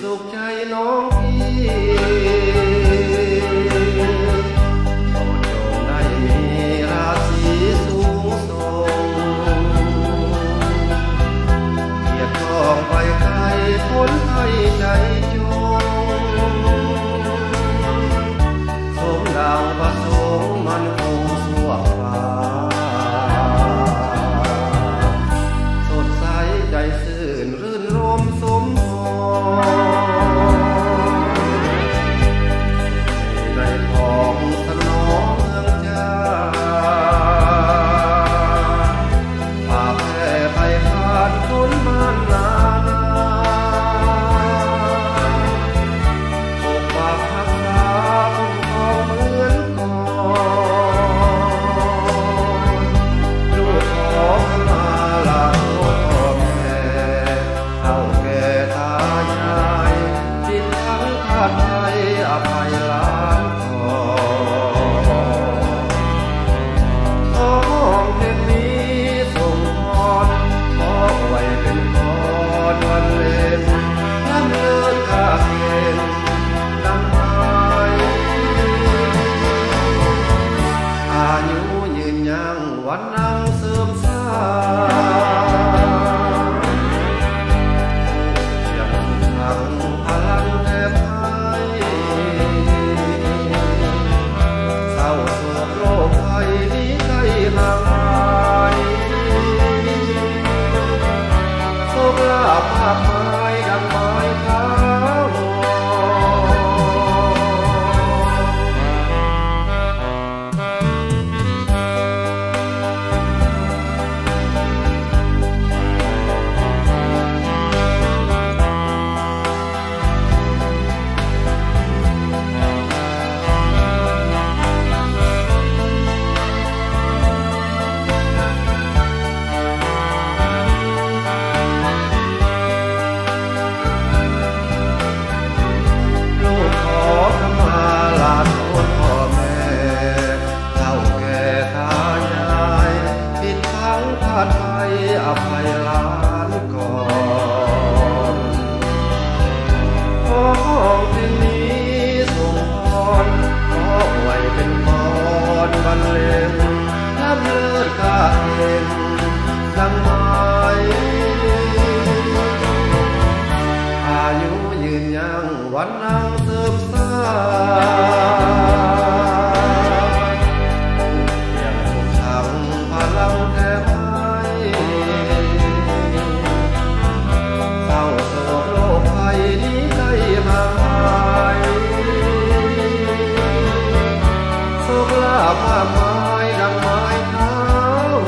สุขใจน้องพี่โปรดจงได้มีราศีสูงส่งเกียรติทองไปไกลพ้นภัยใจจงสมดังประสงค์มันคงสวงฟ้าสดใสใจซื่นรื่นรมสมพรอภัยล้านขอท้องเพลงนี้ส่งพรขอไว้เป็นพรวันเล่นน้ำเลือดกาเกณฑ์ดังไม้อายุยืนยังวันนั่งเสริมสร้างยังทั้งพลังแทบมากมายดังไม้ขาวอภัยล้านก่อนขอห้องเพลงนี้ส่งพรขอไว้เป็นพรบรรเลงน้ำเลือดกาเห็นดังไม้อายุยืนยังวันนั่งเสริมสร้างยังคงทำพลังแทบมากมายดังไม้ขาว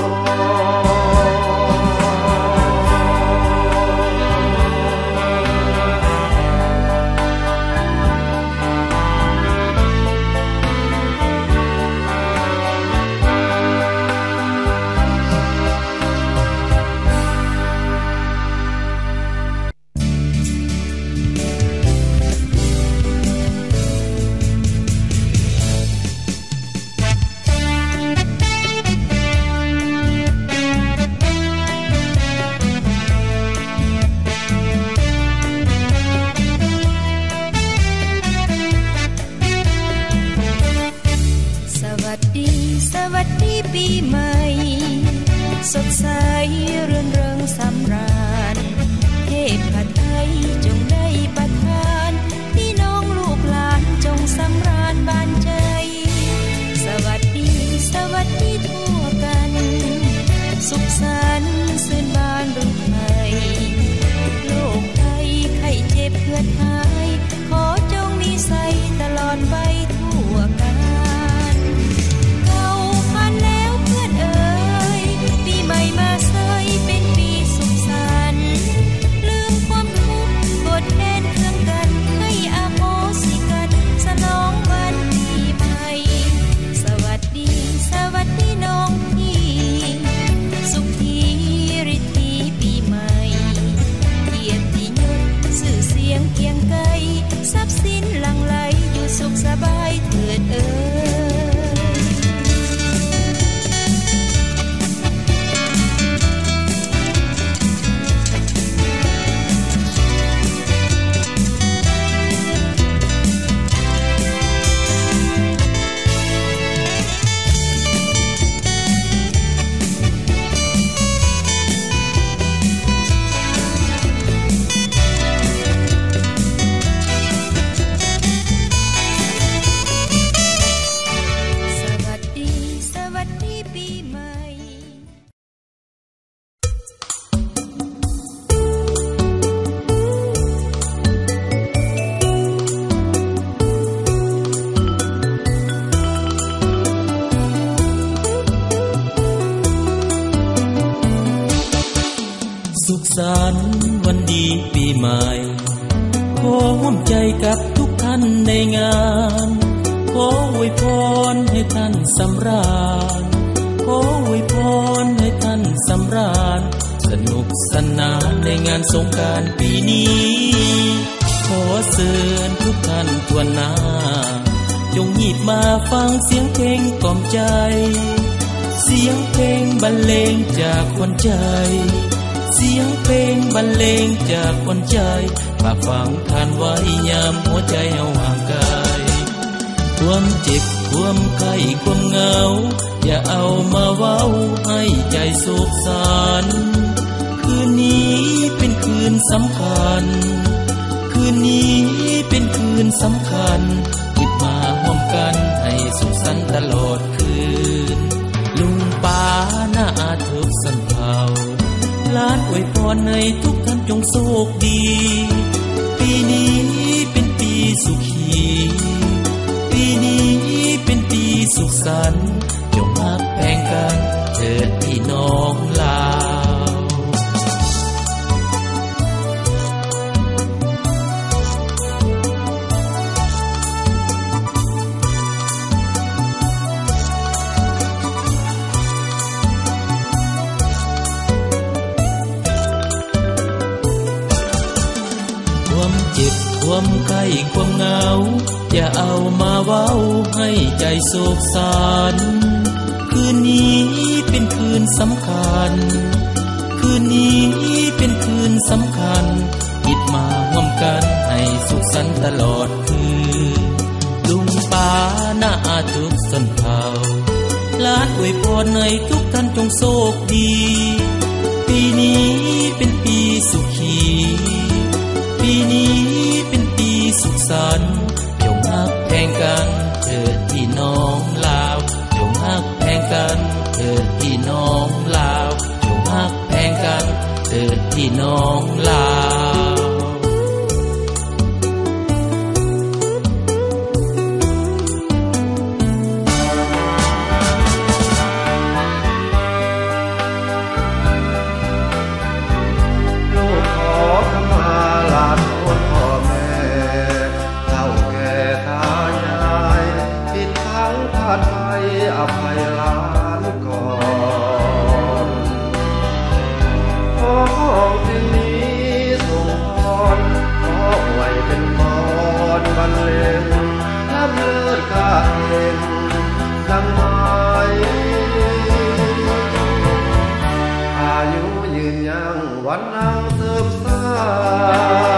สุขสบายเถิดสุขสันต์วันดีปีใหม่ขอร่วมใจกับทุกท่านในงานขออวยพรให้ท่านสำราญขออวยพรให้ท่านสำราญสนุกสนานในงานสงกรานต์ปีนี้ขอเชิญทุกท่านทั่วหน้าจงหยิบมาฟังเสียงเพลงกล่อมใจเสียงเพลงบรรเลงจากคนใจเสียงเพลงบรรเลงจากคนใจฝากฟังทานไว้ยามหัวใจเฮาห่างไกลความเจ็บความไข้ความเหงาอย่าเอามาเว้าให้ใจโศกสันคืนนี้เป็นคืนสำคัญคืนนี้เป็นคืนสำคัญหยิบมาร่วมกันให้สุขสันต์ตลอดคืนลุงป้าน้าอาทุกสันเผาล้านอวยพรให้ทุกท่านจงโชคดีปีนี้เป็นปีสุขีปีนี้เป็นปีสุขสันต์จงรักแพงกันเถิดพี่น้องลาวความเจ็บความไข้ความเหงาอย่าเอามาเว้าให้ใจโศกสันคืนนี้เป็นคืนสำคัญคืนนี้เป็นคืนสำคัญหยิบมาร่วมกันให้สุขสันต์ตลอดคืนลุงป้าน้าอาทุกสันเผาล้านอวยพรให้ทุกท่านจงโชคดีปีนี้เป็นปีสุขีปีนี้เป็นปีสุขสันต์จงรักแพงกันเถิดพี่น้องลาวจงรักแพงกันเถิดพี่น้องลาวจงรักแพงกันเถิดพี่น้องลาวอภัยล้านก่อนขอห้องเพลงนี้ส่งพรขอไว้เป็นพรบรรเลงล้ำเลิศกาเห็นดังไม้อายุยืนยังวันนั่งเสริมสร้าง